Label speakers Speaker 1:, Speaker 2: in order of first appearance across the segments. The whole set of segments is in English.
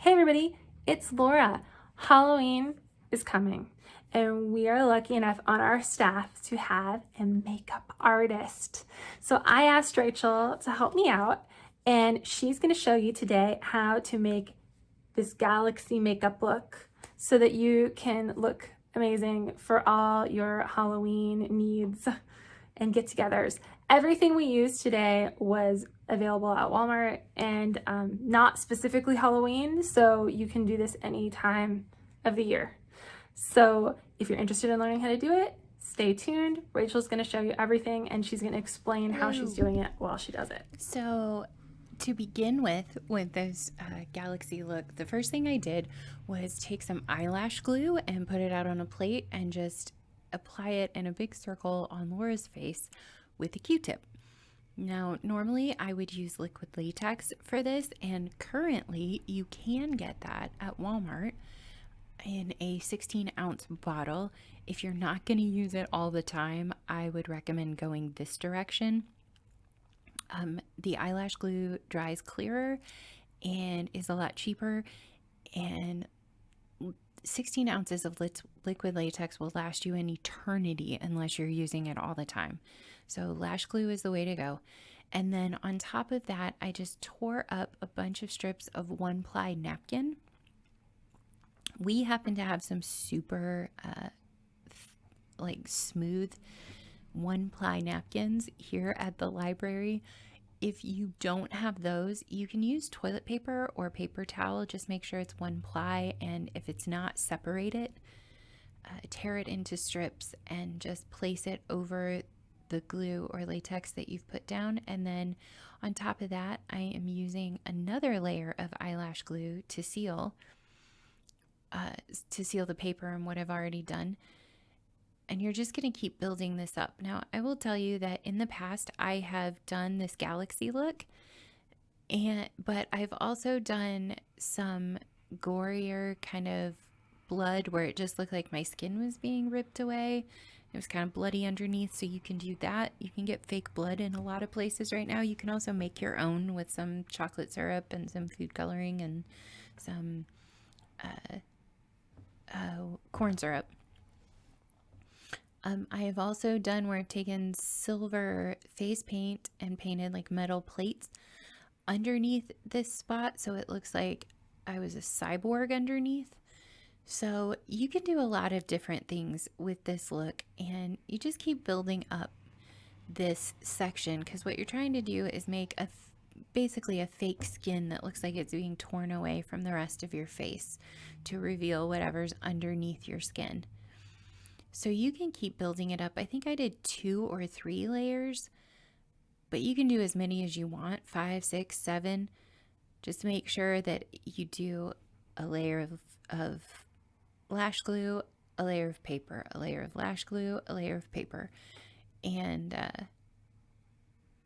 Speaker 1: Hey everybody, it's Laura. Halloween is coming, and we are lucky enough on our staff to have a makeup artist. So I asked Rachel to help me out, and she's going to show you today how to make this galaxy makeup look so that you can look amazing for all your Halloween needs and get-togethers. Everything we used today was available at Walmart and not specifically Halloween, so you can do this any time of the year. So if you're interested in learning how to do it, stay tuned. Rachel's going to show you everything, and she's going to explain how she's doing it while she does it.
Speaker 2: So to begin with this galaxy look, the first thing I did was take some eyelash glue and put it out on a plate and just apply it in a big circle on Laura's face with a Q-tip. Now, normally I would use liquid latex for this, and currently you can get that at Walmart in a 16-ounce bottle. If you're not going to use it all the time, I would recommend going this direction. The eyelash glue dries clearer and is a lot cheaper, and 16 ounces of liquid latex will last you an eternity unless you're using it all the time. So lash glue is the way to go. And then on top of that, I just tore up a bunch of strips of 1-ply napkin. We happen to have some super smooth 1-ply napkins here at the library. If you don't have those, you can use toilet paper or paper towel. Just make sure it's 1-ply, and if it's not, separate it, tear it into strips, and just place it over the glue or latex that you've put down. And then on top of that, I am using another layer of eyelash glue to seal the paper and what I've already done. And you're just going to keep building this up. Now, I will tell you that in the past, I have done this galaxy look, but I've also done some gorier kind of blood where it just looked like my skin was being ripped away. It was kind of bloody underneath, so you can do that. You can get fake blood in a lot of places right now. You can also make your own with some chocolate syrup and some food coloring and some corn syrup. I have also done where I've taken silver face paint and painted like metal plates underneath this spot, so it looks like I was a cyborg underneath. So you can do a lot of different things with this look, and you just keep building up this section, because what you're trying to do is make basically a fake skin that looks like it's being torn away from the rest of your face to reveal whatever's underneath your skin. So you can keep building it up. I think I did 2 or 3 layers, but you can do as many as you want, 5, 6, 7. Just make sure that you do a layer of lash glue, a layer of paper, a layer of lash glue, a layer of paper, and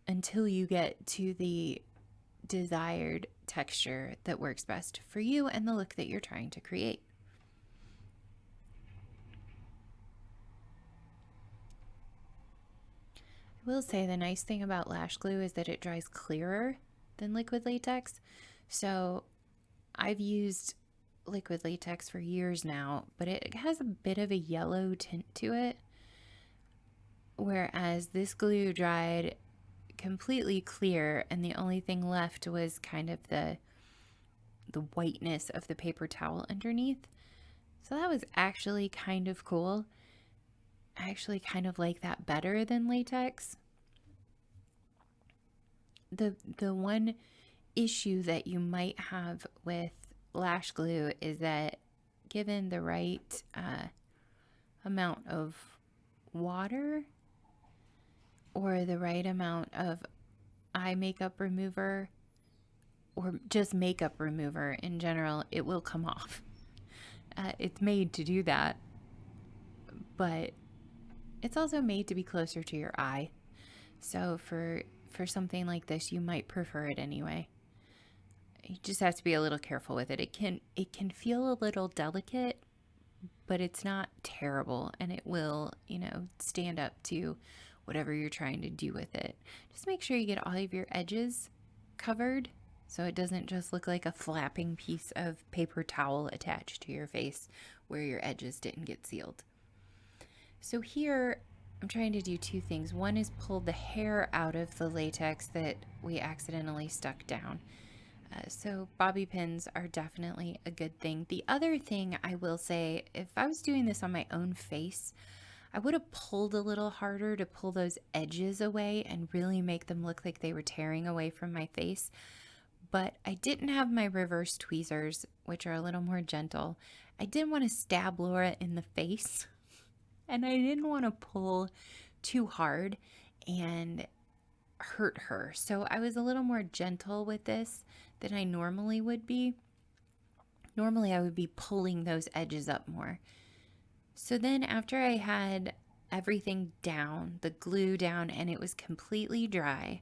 Speaker 2: until you get to the desired texture that works best for you and the look that you're trying to create. I will say the nice thing about lash glue is that it dries clearer than liquid latex. So I've used liquid latex for years now, but it has a bit of a yellow tint to it, whereas this glue dried completely clear, and the only thing left was kind of the whiteness of the paper towel underneath. So that was actually kind of cool. I actually kind of like that better than latex. The one issue that you might have with lash glue is that given the right amount of water or the right amount of eye makeup remover or just makeup remover in general, it will come off. It's made to do that, but it's also made to be closer to your eye. So for something like this, you might prefer it anyway. You just have to be a little careful with it. It can feel a little delicate, but it's not terrible, and it will, stand up to whatever you're trying to do with it. Just make sure you get all of your edges covered so it doesn't just look like a flapping piece of paper towel attached to your face where your edges didn't get sealed. So here I'm trying to do two things. One is pull the hair out of the latex that we accidentally stuck down. So bobby pins are definitely a good thing. The other thing I will say, if I was doing this on my own face, I would have pulled a little harder to pull those edges away and really make them look like they were tearing away from my face. But I didn't have my reverse tweezers, which are a little more gentle. I didn't want to stab Laura in the face, and I didn't want to pull too hard and hurt her. So I was a little more gentle with this than I normally would be. Normally I would be pulling those edges up more. So then after I had everything down, the glue down, and it was completely dry,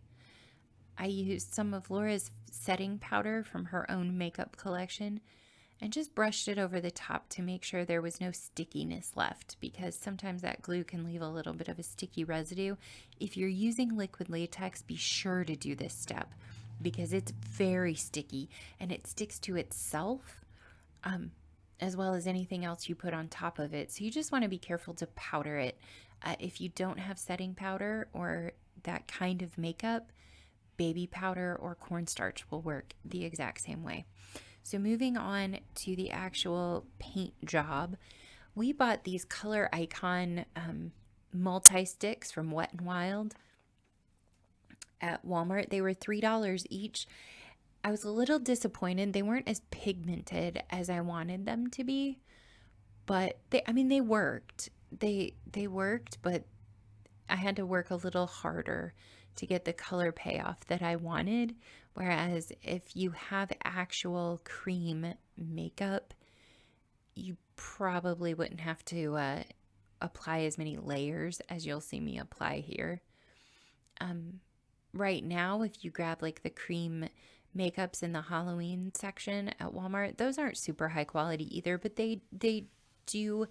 Speaker 2: I used some of Laura's setting powder from her own makeup collection and just brushed it over the top to make sure there was no stickiness left, because sometimes that glue can leave a little bit of a sticky residue. If you're using liquid latex, be sure to do this step because it's very sticky and it sticks to itself as well as anything else you put on top of it. So you just want to be careful to powder it. If you don't have setting powder or that kind of makeup, baby powder or cornstarch will work the exact same way. So moving on to the actual paint job, we bought these Color Icon multi-sticks from Wet n Wild at Walmart. They were $3 each. I was a little disappointed. They weren't as pigmented as I wanted them to be, but they worked. They worked, but I had to work a little harder to get the color payoff that I wanted. Whereas if you have actual cream makeup, you probably wouldn't have to apply as many layers as you'll see me apply here. Right now, if you grab like the cream makeups in the Halloween section at Walmart, those aren't super high quality either, but they do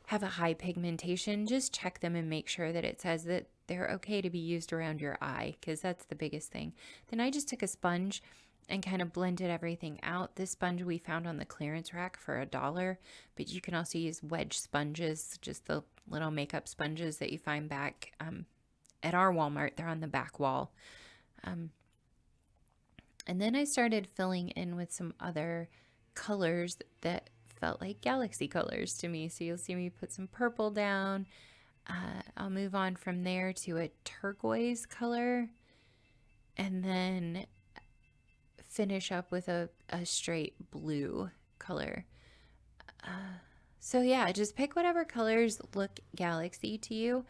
Speaker 2: have a high pigmentation. Just check them and make sure that it says that they're okay to be used around your eye, because that's the biggest thing. Then I just took a sponge and kind of blended everything out. This sponge we found on the clearance rack for $1, but you can also use wedge sponges, just the little makeup sponges that you find back at our Walmart. They're on the back wall. And then I started filling in with some other colors that felt like galaxy colors to me. So you'll see me put some purple down. I'll move on from there to a turquoise color and then finish up with a straight blue color. So yeah, just pick whatever colors look galaxy to you.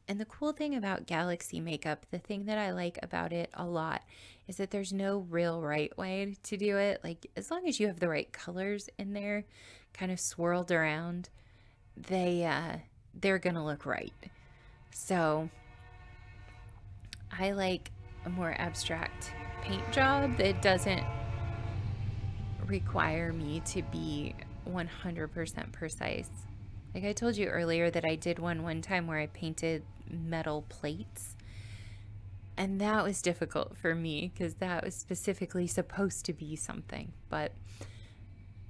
Speaker 2: And the cool thing about galaxy makeup, the thing that I like about it a lot, is that there's no real right way to do it. Like, as long as you have the right colors in there, kind of swirled around, they're gonna look right. So I like a more abstract paint job that doesn't require me to be 100% precise. Like I told you earlier that I did one time where I painted metal plates, and that was difficult for me because that was specifically supposed to be something. But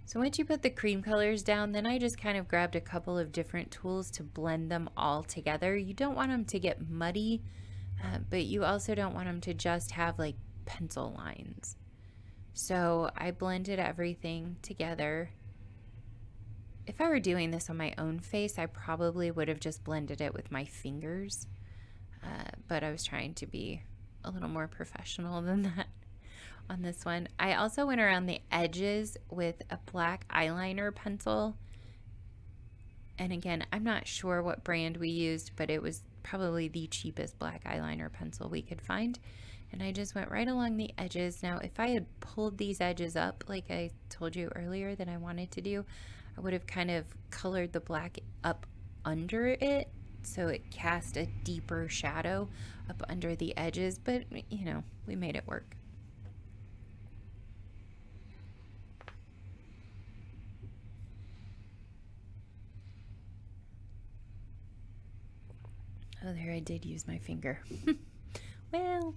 Speaker 2: so once you put the cream colors down, then I just kind of grabbed a couple of different tools to blend them all together. You don't want them to get muddy, but you also don't want them to just have like pencil lines. So I blended everything together. If I were doing this on my own face, I probably would have just blended it with my fingers. But I was trying to be a little more professional than that on this one. I also went around the edges with a black eyeliner pencil. And again, I'm not sure what brand we used, but it was probably the cheapest black eyeliner pencil we could find. And I just went right along the edges. Now, if I had pulled these edges up, like I told you earlier that I wanted to do, I would have kind of colored the black up under it, so it cast a deeper shadow up under the edges, but you know, we made it work. Oh, there I did use my finger. Well,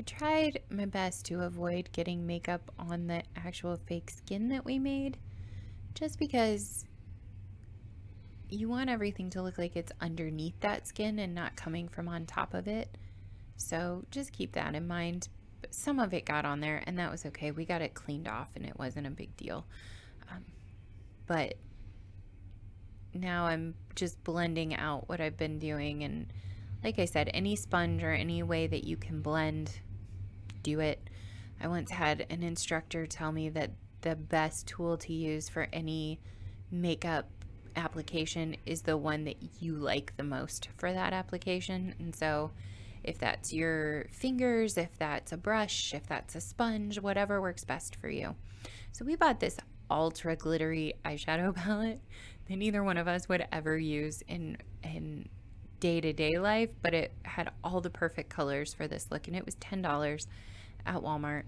Speaker 2: I tried my best to avoid getting makeup on the actual fake skin that we made, just because you want everything to look like it's underneath that skin and not coming from on top of it. So just keep that in mind. But some of it got on there, and that was okay. We got it cleaned off, and it wasn't a big deal. But now I'm just blending out what I've been doing. And like I said, any sponge or any way that you can blend, do it. I once had an instructor tell me that the best tool to use for any makeup application is the one that you like the most for that application. And so if that's your fingers, if that's a brush, if that's a sponge, whatever works best for you. So we bought this ultra glittery eyeshadow palette that neither one of us would ever use in day-to-day life, but it had all the perfect colors for this look, and it was $10 at Walmart.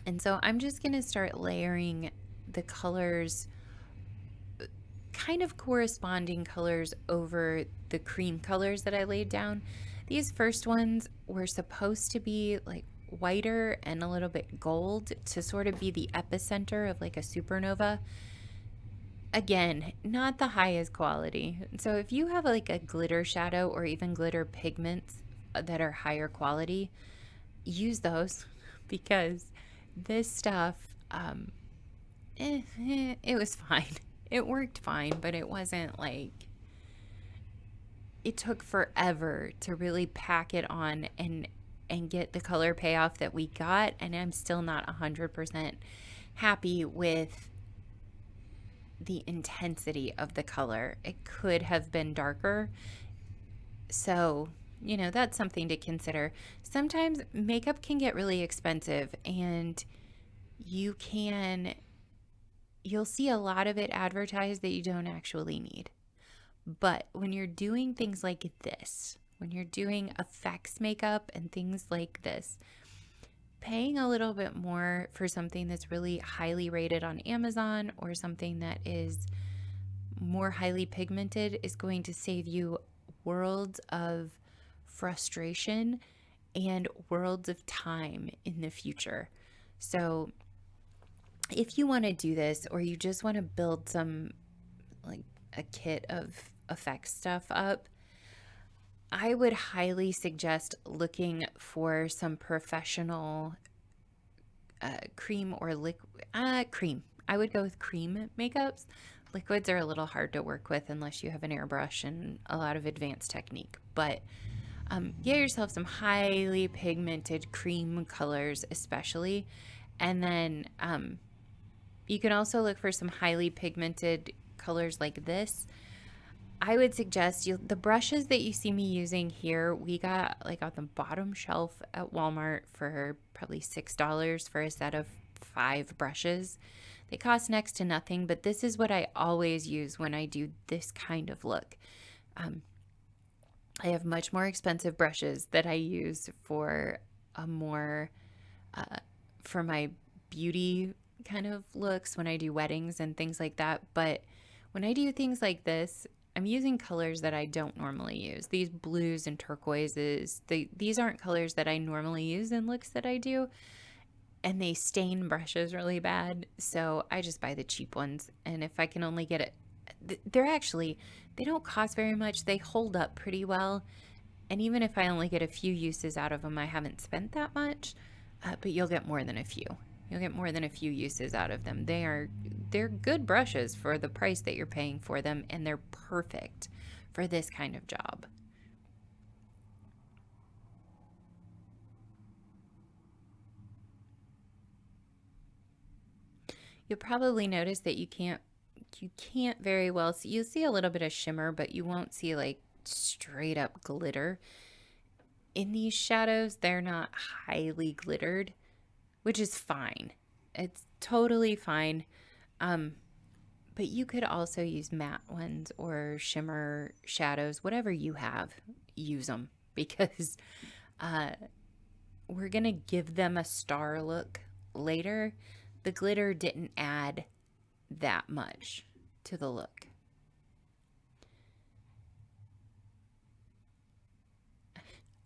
Speaker 2: And so I'm just going to start layering the colors, kind of corresponding colors, over the cream colors that I laid down. These first ones were supposed to be like whiter and a little bit gold to sort of be the epicenter of like a supernova. Again, not the highest quality. So if you have like a glitter shadow or even glitter pigments that are higher quality, use those, because this stuff, it was fine. It worked fine, but it wasn't like, it took forever to really pack it on and get the color payoff that we got. And I'm still not 100% happy with the intensity of the color. It could have been darker. So, you know, that's something to consider. Sometimes makeup can get really expensive, and you'll see a lot of it advertised that you don't actually need. But when you're doing things like this, when you're doing effects makeup and things like this, paying a little bit more for something that's really highly rated on Amazon or something that is more highly pigmented is going to save you worlds of frustration and worlds of time in the future. So if you want to do this, or you just want to build some, like, a kit of effects stuff up, I would highly suggest looking for some professional cream or liquid. Cream. I would go with cream makeups. Liquids are a little hard to work with unless you have an airbrush and a lot of advanced technique. But get yourself some highly pigmented cream colors, especially. And then you can also look for some highly pigmented colors like this. I would suggest the brushes that you see me using here, we got like on the bottom shelf at Walmart for probably $6 for a set of 5 brushes. They cost next to nothing, but this is what I always use when I do this kind of look. I have much more expensive brushes that I use for a more, for my beauty kind of looks when I do weddings and things like that. But when I do things like this, I'm using colors that I don't normally use. These blues and turquoises, these aren't colors that I normally use in looks that I do. And they stain brushes really bad. So I just buy the cheap ones. And if I can only get it, they don't cost very much. They hold up pretty well. And even if I only get a few uses out of them, I haven't spent that much. But you'll get more than a few. You'll get more than a few uses out of them. They're good brushes for the price that you're paying for them, and they're perfect for this kind of job. You'll probably notice that you can't very well see. You'll see a little bit of shimmer, but you won't see like straight up glitter. In these shadows, they're not highly glittered, which is fine. It's totally fine. But you could also use matte ones or shimmer shadows, whatever you have, use them, because we're going to give them a star look later. The glitter didn't add that much to the look.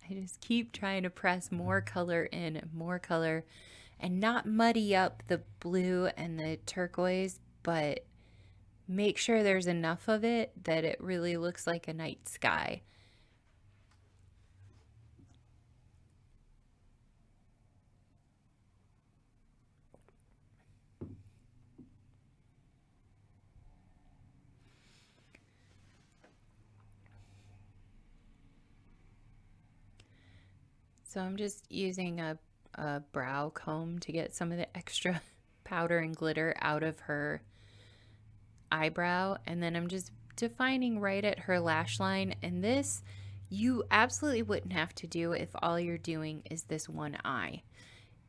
Speaker 2: I just keep trying to press more color in, more color, and not muddy up the blue and the turquoise, but make sure there's enough of it that it really looks like a night sky. So I'm just using a brow comb to get some of the extra powder and glitter out of her eyebrow. And then I'm just defining right at her lash line. And this you absolutely wouldn't have to do if all you're doing is this one eye.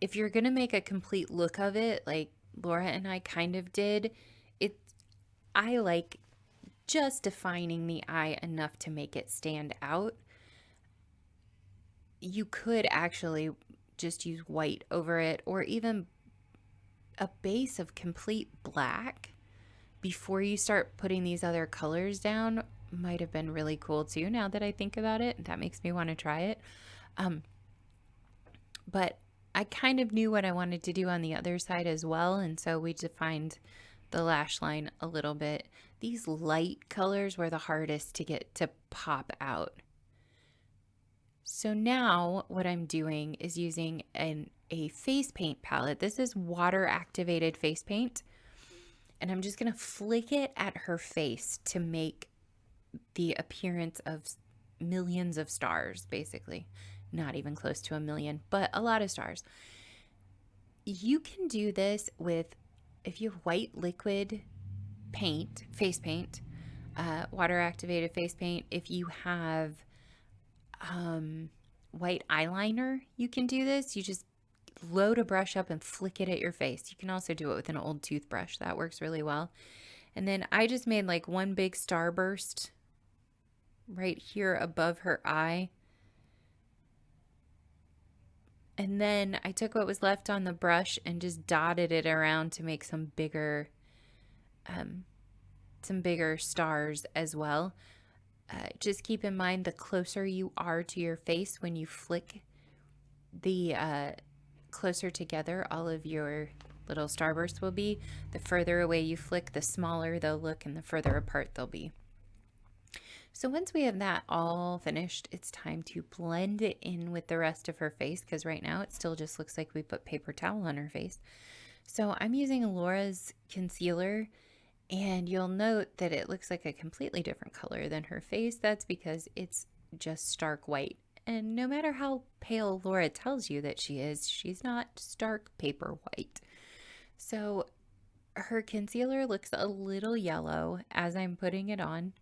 Speaker 2: If you're going to make a complete look of it, like Laura and I kind of did, it I like just defining the eye enough to make it stand out. You could actually just use white over it, or even a base of complete black before you start putting these other colors down might have been really cool too. Now that I think about it, that makes me want to try it. But I kind of knew what I wanted to do on the other side as well, and so we defined the lash line a little bit. These light colors were the hardest to get to pop out. So now what I'm doing is using a face paint palette. This is water activated face paint. And I'm just going to flick it at her face to make the appearance of millions of stars, basically. Not even close to a million, but a lot of stars. You can do this with, if you have white liquid paint, face paint, water activated face paint. If you have white eyeliner, you can do this. You just load a brush up and flick it at your face. You can also do it with an old toothbrush. That works really well. And then I just made like one big starburst right here above her eye. And then I took what was left on the brush and just dotted it around to make some bigger stars as well. Just keep in mind, the closer you are to your face when you flick the closer together all of your little starbursts will be. The further away you flick, the smaller they'll look, and the further apart they'll be. So once we have that all finished, it's time to blend it in with the rest of her face, because right now it still just looks like we put paper towel on her face. So I'm using Laura's concealer, and you'll note that it looks like a completely different color than her face. That's because it's just stark white. And no matter how pale Laura tells you that she is, she's not stark paper white. So her concealer looks a little yellow as I'm putting it on.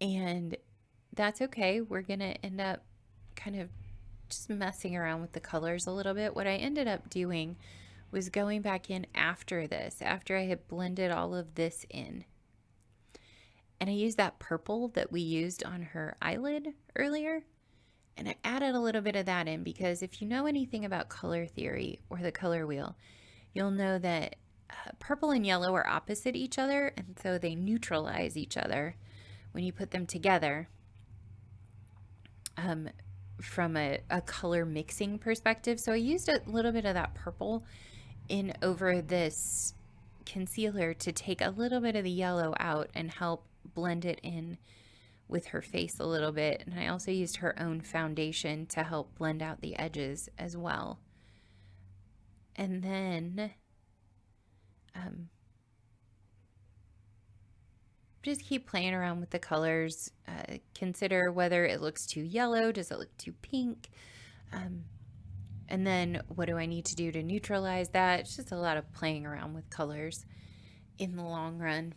Speaker 2: And that's okay. We're going to end up kind of just messing around with the colors a little bit. What I ended up doing was going back in after this, after I had blended all of this in. And I used that purple that we used on her eyelid earlier. And I added a little bit of that in because if you know anything about color theory or the color wheel, you'll know that purple and yellow are opposite each other. And so they neutralize each other when you put them together from a color mixing perspective. So I used a little bit of that purple in over this concealer to take a little bit of the yellow out and help blend it in with her face a little bit. And I also used her own foundation to help blend out the edges as well. And then just keep playing around with the colors. Consider whether it looks too yellow, does it look too pink? And then what do I need to do to neutralize that? It's just a lot of playing around with colors in the long run.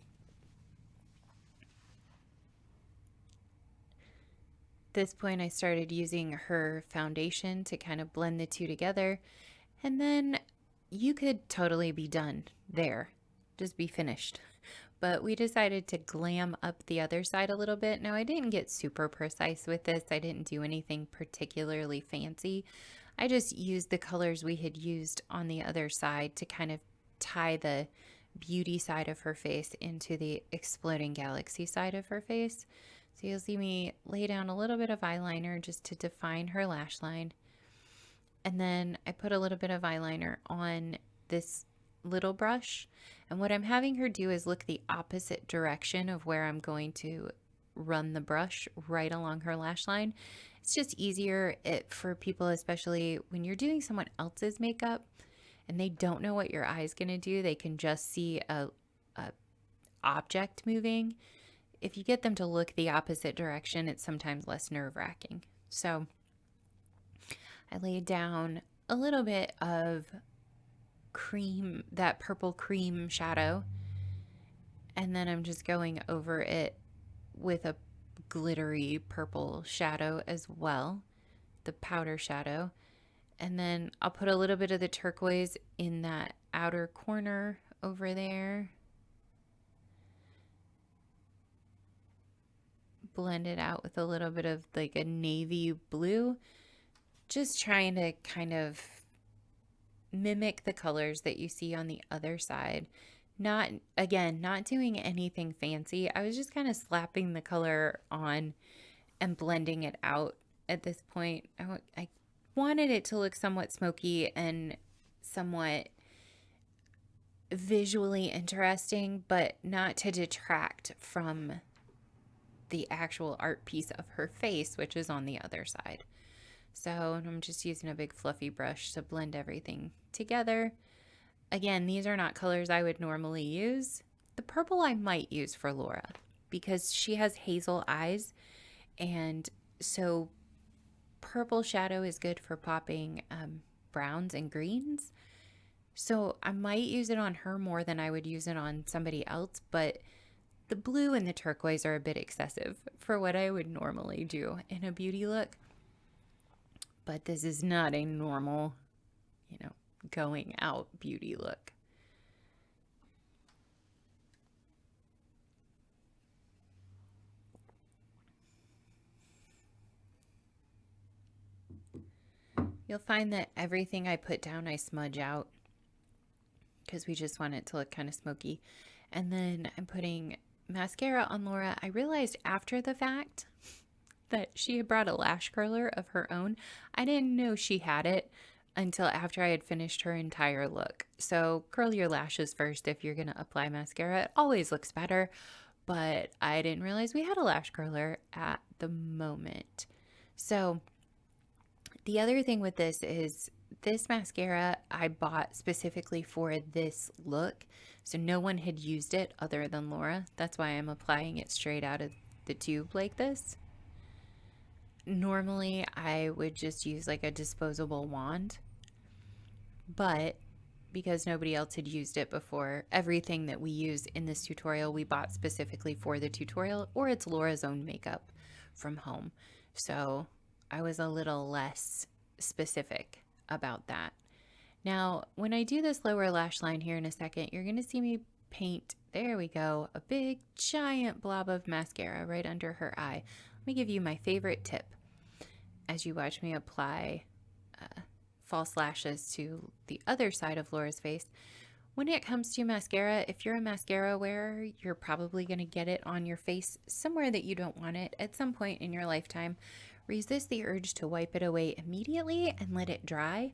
Speaker 2: At this point, I started using her foundation to kind of blend the two together. And then you could totally be done there, just be finished. But we decided to glam up the other side a little bit. Now, I didn't get super precise with this. I didn't do anything particularly fancy. I just used the colors we had used on the other side to kind of tie the beauty side of her face into the exploding galaxy side of her face. So you'll see me lay down a little bit of eyeliner just to define her lash line. And then I put a little bit of eyeliner on this little brush. And what I'm having her do is look the opposite direction of where I'm going to run the brush right along her lash line. It's just easier for people, especially when you're doing someone else's makeup and they don't know what your eye's going to do. They can just see a object moving. If you get them to look the opposite direction, it's sometimes less nerve-wracking. So I laid down a little bit of cream, that purple cream shadow, and then I'm just going over it with a glittery purple shadow as well, the powder shadow. And then I'll put a little bit of the turquoise in that outer corner over there. Blend it out with a little bit of like a navy blue. Just trying to kind of mimic the colors that you see on the other side. Not doing anything fancy. I was just kind of slapping the color on and blending it out at this point. I wanted it to look somewhat smoky and somewhat visually interesting, but not to detract from the actual art piece of her face, which is on the other side. So I'm just using a big fluffy brush to blend everything together. Again, these are not colors I would normally use. The purple I might use for Laura because she has hazel eyes, and so purple shadow is good for popping browns and greens. So I might use it on her more than I would use it on somebody else, but the blue and the turquoise are a bit excessive for what I would normally do in a beauty look. But this is not a normal, going out beauty look. You'll find that everything I put down, I smudge out because we just want it to look kind of smoky. And then I'm putting mascara on Laura. I realized after the fact that she had brought a lash curler of her own. I didn't know she had it until after I had finished her entire look. So curl your lashes first if you're going to apply mascara. It always looks better, but I didn't realize we had a lash curler at the moment. So the other thing with this is this mascara I bought specifically for this look. So no one had used it other than Laura. That's why I'm applying it straight out of the tube like this. Normally I would just use like a disposable wand, but because nobody else had used it before, everything that we use in this tutorial we bought specifically for the tutorial, or it's Laura's own makeup from home. So I was a little less specific about that. Now, when I do this lower lash line here in a second, you're going to see me paint, there we go, a big giant blob of mascara right under her eye. Let me give you my favorite tip as you watch me apply false lashes to the other side of Laura's face. When it comes to mascara, if you're a mascara wearer, you're probably going to get it on your face somewhere that you don't want it at some point in your lifetime. Resist the urge to wipe it away immediately and let it dry.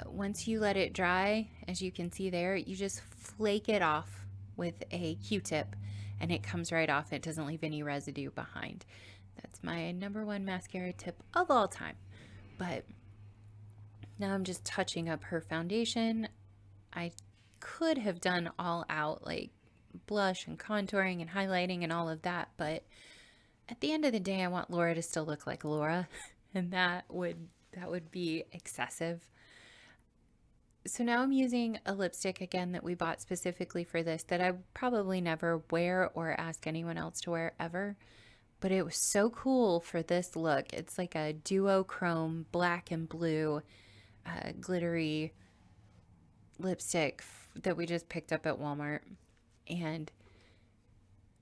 Speaker 2: Once you let it dry, as you can see there, you just flake it off with a Q-tip and it comes right off. It doesn't leave any residue behind. That's my #1 mascara tip of all time. But now I'm just touching up her foundation. I could have done all out like blush and contouring and highlighting and all of that, but at the end of the day, I want Laura to still look like Laura, and that would be excessive. So now I'm using a lipstick again that we bought specifically for this that I probably never wear or ask anyone else to wear ever. But it was so cool for this look. It's like a duochrome black and blue glittery lipstick that we just picked up at Walmart. And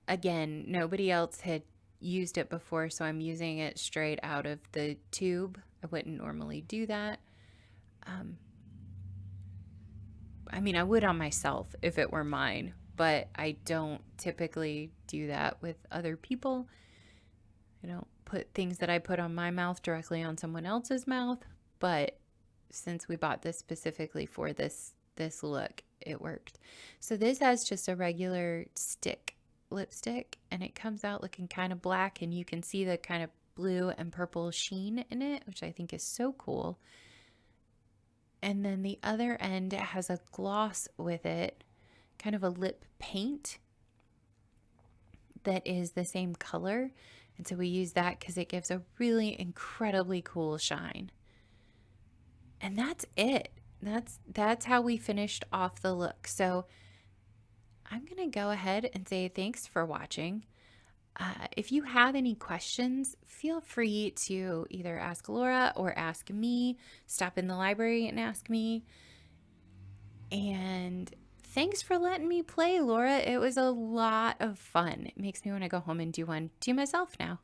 Speaker 2: again, nobody else had used it before, so I'm using it straight out of the tube. I wouldn't normally do that. I mean, I would on myself if it were mine, but I don't typically do that with other people. I don't put things that I put on my mouth directly on someone else's mouth, but since we bought this specifically for this look, it worked. So this has just a regular stick lipstick, and it comes out looking kind of black, and you can see the kind of blue and purple sheen in it, which I think is so cool. And then the other end has a gloss with it, kind of a lip paint that is the same color. And so we use that because it gives a really incredibly cool shine. And that's it. That's how we finished off the look. So I'm going to go ahead and say thanks for watching. If you have any questions, feel free to either ask Laura or ask me. Stop in the library and ask me. And thanks for letting me play, Laura. It was a lot of fun. It makes me want to go home and do one to myself now.